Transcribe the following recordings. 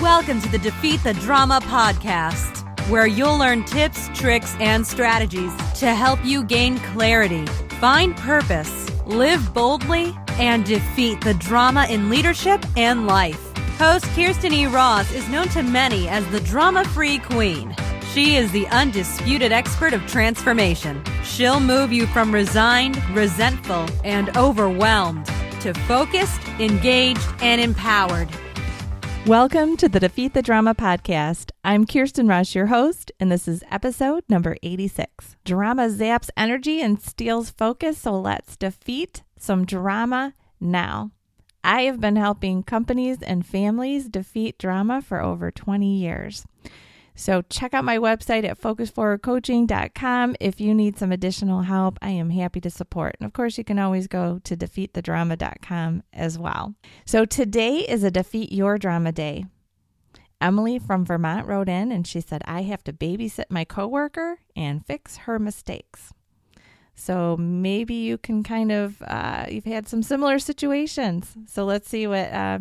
Welcome to the Defeat the Drama podcast, where you'll learn tips, tricks, and strategies to help you gain clarity, find purpose, live boldly, and defeat the drama in leadership and life. Host Kirsten E. Ross is known to many as the drama-free queen. She is the undisputed expert of transformation. She'll move you from resigned, resentful, and overwhelmed to focused, engaged, and empowered. Welcome to the Defeat the Drama podcast. I'm Kirsten Rush, your host, and this is episode number 86. Drama zaps energy and steals focus, so let's defeat some drama now. I have been helping companies and families defeat drama for over 20 years. So check out my website at focusforwardcoaching.com. If you need some additional help, I am happy to support. And of course, you can always go to defeatthedrama.com as well. So today is a Defeat Your Drama Day. Emily from Vermont wrote in and she said, I have to babysit my coworker and fix her mistakes. So maybe you can you've had some similar situations. So let's see what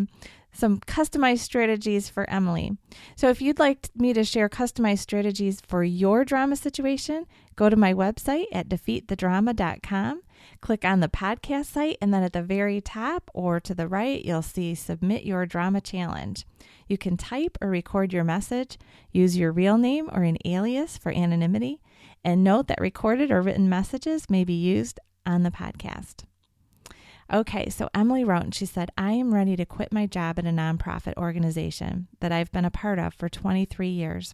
some customized strategies for Emily. So if you'd like me to share customized strategies for your drama situation, go to my website at defeatthedrama.com, click on the podcast site, and then at the very top or to the right, you'll see Submit Your Drama Challenge. You can type or record your message, use your real name or an alias for anonymity, and note that recorded or written messages may be used on the podcast. Okay, so Emily wrote and she said, I am ready to quit my job at a nonprofit organization that I've been a part of for 23 years.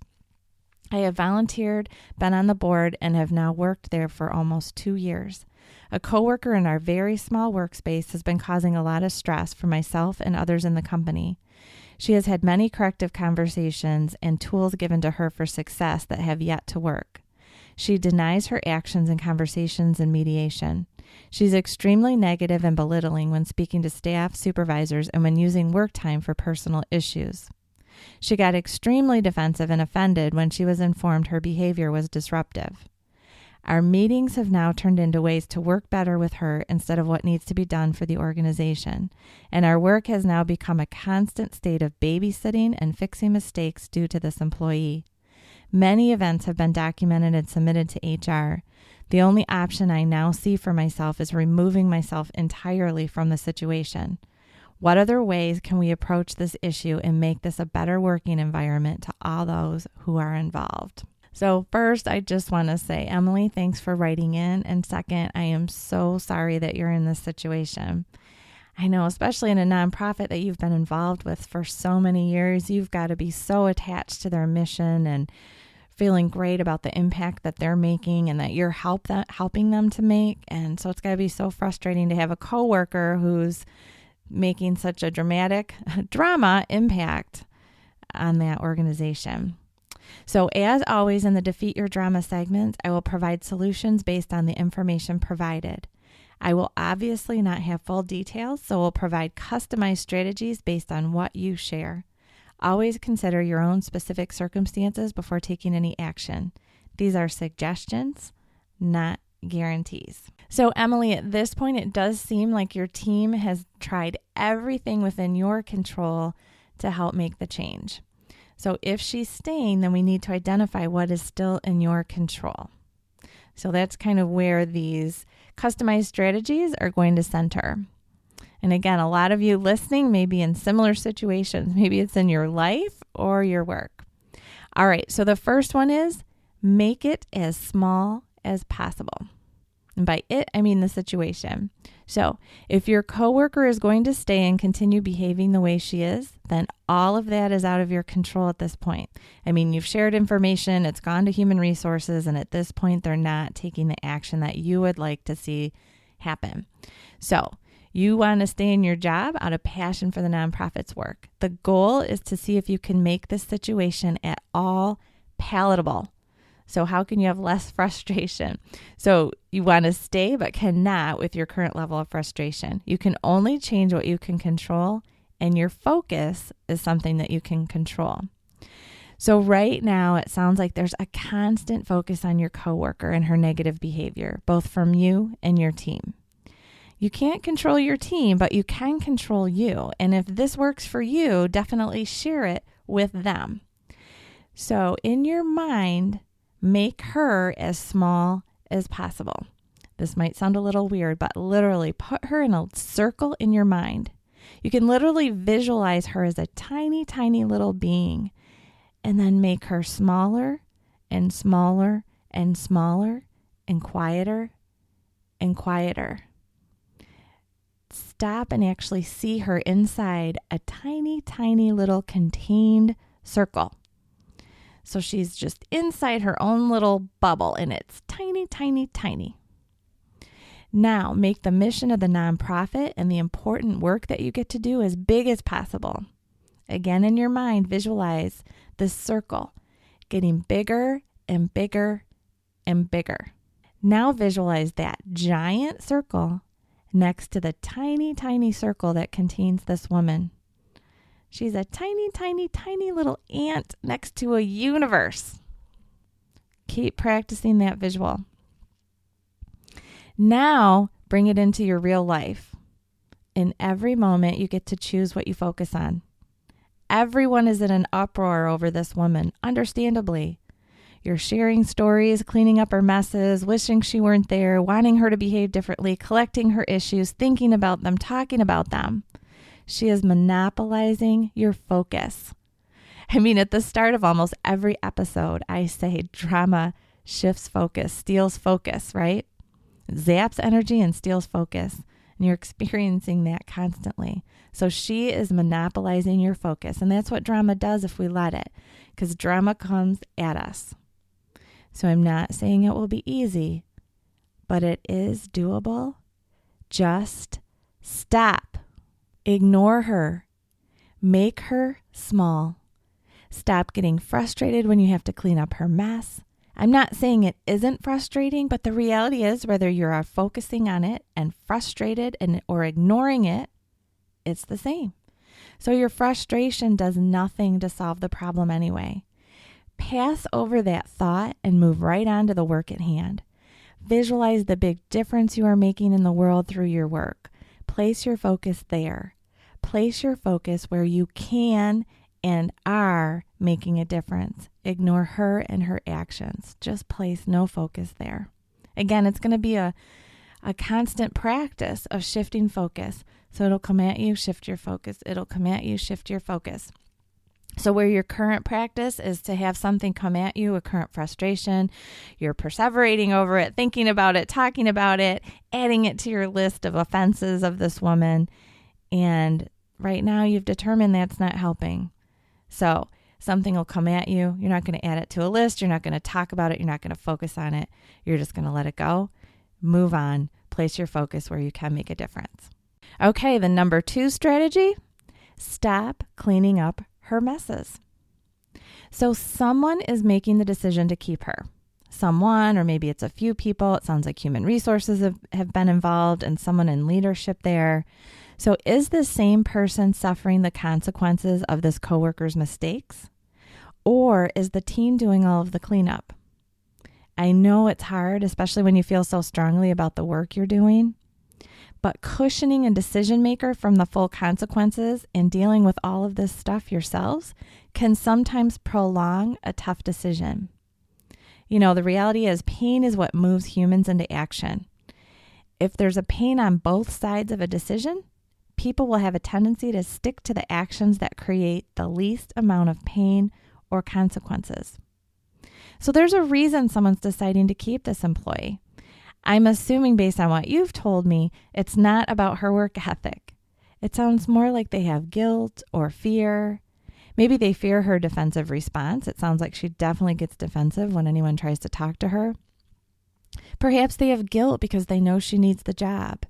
I have volunteered, been on the board, and have now worked there for almost 2 years. A coworker in our very small workspace has been causing a lot of stress for myself and others in the company. She has had many corrective conversations and tools given to her for success that have yet to work. She denies her actions in conversations and mediation. She's extremely negative and belittling when speaking to staff, supervisors, and when using work time for personal issues. She got extremely defensive and offended when she was informed her behavior was disruptive. Our meetings have now turned into ways to work better with her instead of what needs to be done for the organization, and our work has now become a constant state of babysitting and fixing mistakes due to this employee. Many events have been documented and submitted to HR. The only option I now see for myself is removing myself entirely from the situation. What other ways can we approach this issue and make this a better working environment to all those who are involved? So first, I just want to say, Emily, thanks for writing in. And second, I am so sorry that you're in this situation. I know, especially in a nonprofit that you've been involved with for so many years, you've got to be so attached to their mission and feeling great about the impact that they're making and that you're helping them to make. And so it's got to be so frustrating to have a coworker who's making such a dramatic drama impact on that organization. So as always in the Defeat Your Drama segments, I will provide solutions based on the information provided. I will obviously not have full details, so we'll provide customized strategies based on what you share. Always consider your own specific circumstances before taking any action. These are suggestions, not guarantees. So Emily, at this point, it does seem like your team has tried everything within your control to help make the change. So if she's staying, then we need to identify what is still in your control. So that's kind of where these customized strategies are going to center. And again, a lot of you listening may be in similar situations. Maybe it's in your life or your work. All right, so the first one is make it as small as possible. And by it, I mean the situation. So if your coworker is going to stay and continue behaving the way she is, then all of that is out of your control at this point. I mean, you've shared information, it's gone to human resources, and at this point, they're not taking the action that you would like to see happen. So you want to stay in your job out of passion for the nonprofit's work. The goal is to see if you can make this situation at all palatable. So how can you have less frustration? So you want to stay but cannot with your current level of frustration. You can only change what you can control, and your focus is something that you can control. So right now, it sounds like there's a constant focus on your coworker and her negative behavior, both from you and your team. You can't control your team, but you can control you. And if this works for you, definitely share it with them. So in your mind, make her as small as possible. This might sound a little weird, but literally put her in a circle in your mind. You can literally visualize her as a tiny, tiny little being, and then make her smaller and smaller and smaller and quieter and quieter. Stop and actually see her inside a tiny, tiny little contained circle. So she's just inside her own little bubble, and it's tiny, tiny, tiny. Now, make the mission of the nonprofit and the important work that you get to do as big as possible. Again, in your mind, visualize this circle getting bigger and bigger and bigger. Now visualize that giant circle next to the tiny, tiny circle that contains this woman. She's a tiny, tiny, tiny little ant next to a universe. Keep practicing that visual. Now, bring it into your real life. In every moment, you get to choose what you focus on. Everyone is in an uproar over this woman, understandably. You're sharing stories, cleaning up her messes, wishing she weren't there, wanting her to behave differently, collecting her issues, thinking about them, talking about them. She is monopolizing your focus. I mean, at the start of almost every episode, I say drama shifts focus, steals focus, right? It zaps energy and steals focus. And you're experiencing that constantly. So she is monopolizing your focus. And that's what drama does if we let it, because drama comes at us. So I'm not saying it will be easy, but it is doable. Just stop. Ignore her. Make her small. Stop getting frustrated when you have to clean up her mess. I'm not saying it isn't frustrating, but the reality is whether you are focusing on it and frustrated or ignoring it, it's the same. So your frustration does nothing to solve the problem anyway. Pass over that thought and move right on to the work at hand. Visualize the big difference you are making in the world through your work. Place your focus there. Place your focus where you can and are making a difference. Ignore her and her actions. Just place no focus there. Again, it's going to be a constant practice of shifting focus. So it'll come at you, shift your focus. It'll come at you, shift your focus. So where your current practice is to have something come at you, a current frustration, you're perseverating over it, thinking about it, talking about it, adding it to your list of offenses of this woman. And right now you've determined that's not helping. So something will come at you. You're not going to add it to a list. You're not going to talk about it. You're not going to focus on it. You're just going to let it go. Move on. Place your focus where you can make a difference. Okay, the number 2 strategy, stop cleaning up her messes. So someone is making the decision to keep her. Someone, or maybe it's a few people. It sounds like human resources have been involved and someone in leadership there. So is this same person suffering the consequences of this coworker's mistakes? Or is the team doing all of the cleanup? I know it's hard, especially when you feel so strongly about the work you're doing. But cushioning a decision maker from the full consequences and dealing with all of this stuff yourselves can sometimes prolong a tough decision. You know, the reality is pain is what moves humans into action. If there's a pain on both sides of a decision, people will have a tendency to stick to the actions that create the least amount of pain or consequences. So there's a reason someone's deciding to keep this employee. I'm assuming based on what you've told me, it's not about her work ethic. It sounds more like they have guilt or fear. Maybe they fear her defensive response. It sounds like she definitely gets defensive when anyone tries to talk to her. Perhaps they have guilt because they know she needs the job.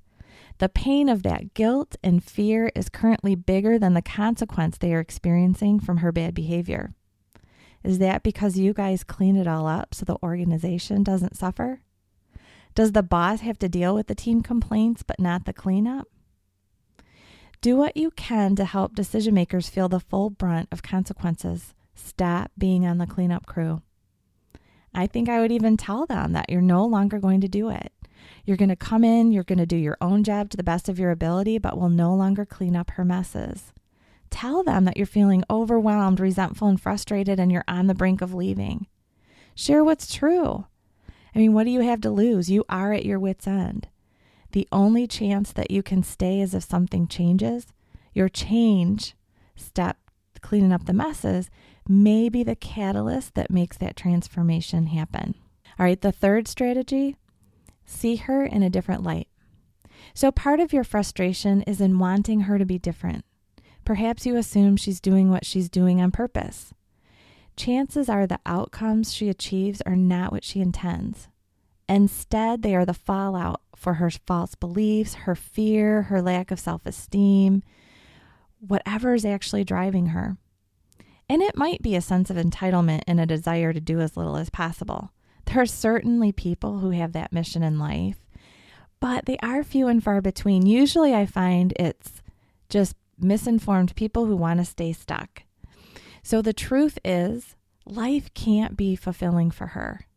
The pain of that guilt and fear is currently bigger than the consequence they are experiencing from her bad behavior. Is that because you guys clean it all up so the organization doesn't suffer? Does the boss have to deal with the team complaints but not the cleanup? Do what you can to help decision makers feel the full brunt of consequences. Stop being on the cleanup crew. I think I would even tell them that you're no longer going to do it. You're going to come in, you're going to do your own job to the best of your ability, but will no longer clean up her messes. Tell them that you're feeling overwhelmed, resentful, and frustrated, and you're on the brink of leaving. Share what's true. I mean, what do you have to lose? You are at your wit's end. The only chance that you can stay is if something changes. Your change step, cleaning up the messes, may be the catalyst that makes that transformation happen. All right, the third strategy, see her in a different light. So part of your frustration is in wanting her to be different. Perhaps you assume she's doing what she's doing on purpose. Chances are the outcomes she achieves are not what she intends. Instead, they are the fallout for her false beliefs, her fear, her lack of self-esteem, whatever is actually driving her. And it might be a sense of entitlement and a desire to do as little as possible. There are certainly people who have that mission in life, but they are few and far between. Usually I find it's just misinformed people who want to stay stuck. So the truth is, life can't be fulfilling for her.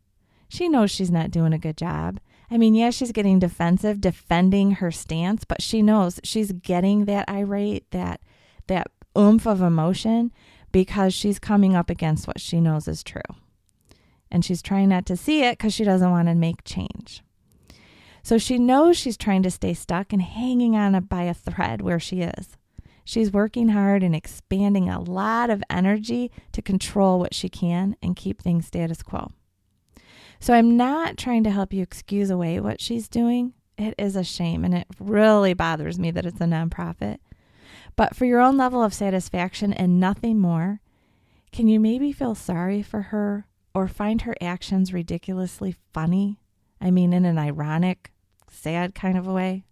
She knows she's not doing a good job. I mean, yeah, she's getting defensive, defending her stance, but she knows she's getting that irate, that oomph of emotion because she's coming up against what she knows is true. And she's trying not to see it because she doesn't want to make change. So she knows she's trying to stay stuck and hanging on by a thread where she is. She's working hard and expanding a lot of energy to control what she can and keep things status quo. So I'm not trying to help you excuse away what she's doing. It is a shame, and it really bothers me that it's a nonprofit. But for your own level of satisfaction and nothing more, can you maybe feel sorry for her or find her actions ridiculously funny? I mean, in an ironic, sad kind of a way.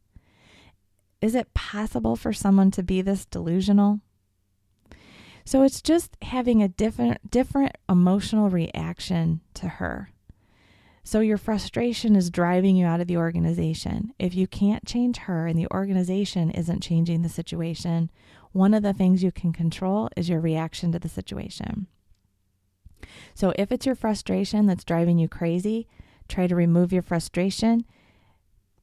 Is it possible for someone to be this delusional? So it's just having a different emotional reaction to her. So your frustration is driving you out of the organization. If you can't change her and the organization isn't changing the situation, one of the things you can control is your reaction to the situation. So if it's your frustration that's driving you crazy, try to remove your frustration,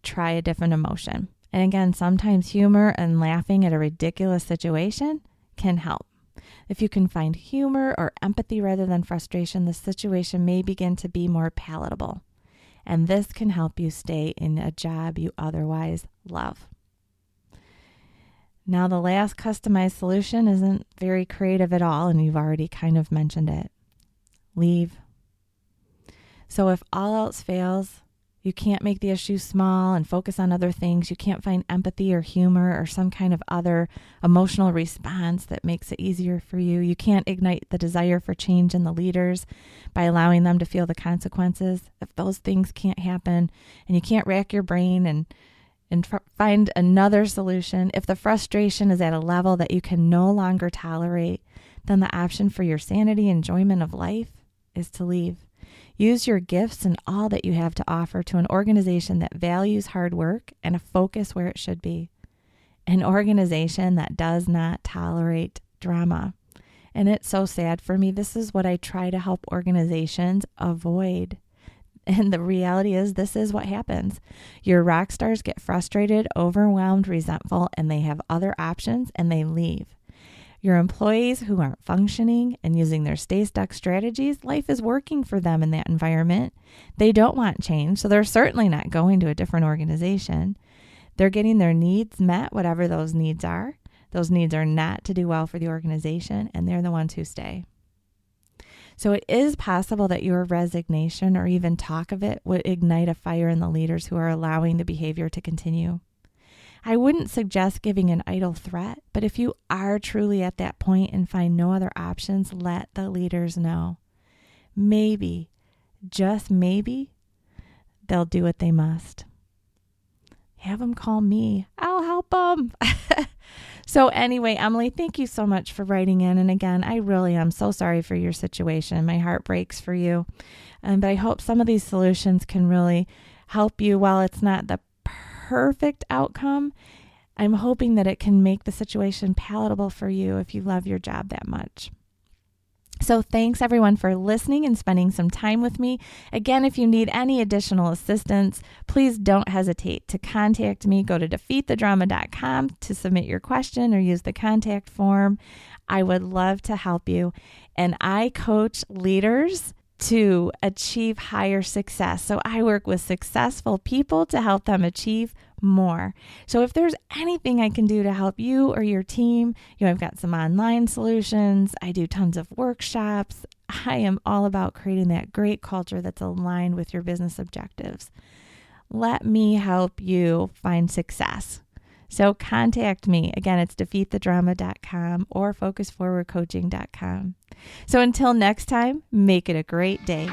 try a different emotion. And again, sometimes humor and laughing at a ridiculous situation can help. If you can find humor or empathy rather than frustration, the situation may begin to be more palatable. And this can help you stay in a job you otherwise love. Now, the last customized solution isn't very creative at all, and you've already kind of mentioned it. Leave. So if all else fails, you can't make the issue small and focus on other things. You can't find empathy or humor or some kind of other emotional response that makes it easier for you. You can't ignite the desire for change in the leaders by allowing them to feel the consequences. If those things can't happen and you can't rack your brain and find another solution, if the frustration is at a level that you can no longer tolerate, then the option for your sanity and enjoyment of life is to leave. Use your gifts and all that you have to offer to an organization that values hard work and a focus where it should be. An organization that does not tolerate drama. And it's so sad for me. This is what I try to help organizations avoid. And the reality is, this is what happens. Your rock stars get frustrated, overwhelmed, resentful, and they have other options and they leave. Your employees who aren't functioning and using their stay stuck strategies, life is working for them in that environment. They don't want change, so they're certainly not going to a different organization. They're getting their needs met, whatever those needs are. Those needs are not to do well for the organization, and they're the ones who stay. So it is possible that your resignation or even talk of it would ignite a fire in the leaders who are allowing the behavior to continue. I wouldn't suggest giving an idle threat, but if you are truly at that point and find no other options, let the leaders know. Maybe, just maybe, they'll do what they must. Have them call me. I'll help them. So anyway, Emily, thank you so much for writing in. And again, I really am so sorry for your situation. My heart breaks for you. But I hope some of these solutions can really help you. While it's not the perfect outcome, I'm hoping that it can make the situation palatable for you if you love your job that much. So thanks everyone for listening and spending some time with me. Again, if you need any additional assistance, please don't hesitate to contact me. Go to defeatthedrama.com to submit your question or use the contact form. I would love to help you. And I coach leaders to achieve higher success. So I work with successful people to help them achieve more. So if there's anything I can do to help you or your team, I've got some online solutions. I do tons of workshops. I am all about creating that great culture that's aligned with your business objectives. Let me help you find success. So contact me. Again, it's defeatthedrama.com or focusforwardcoaching.com. So until next time, make it a great day.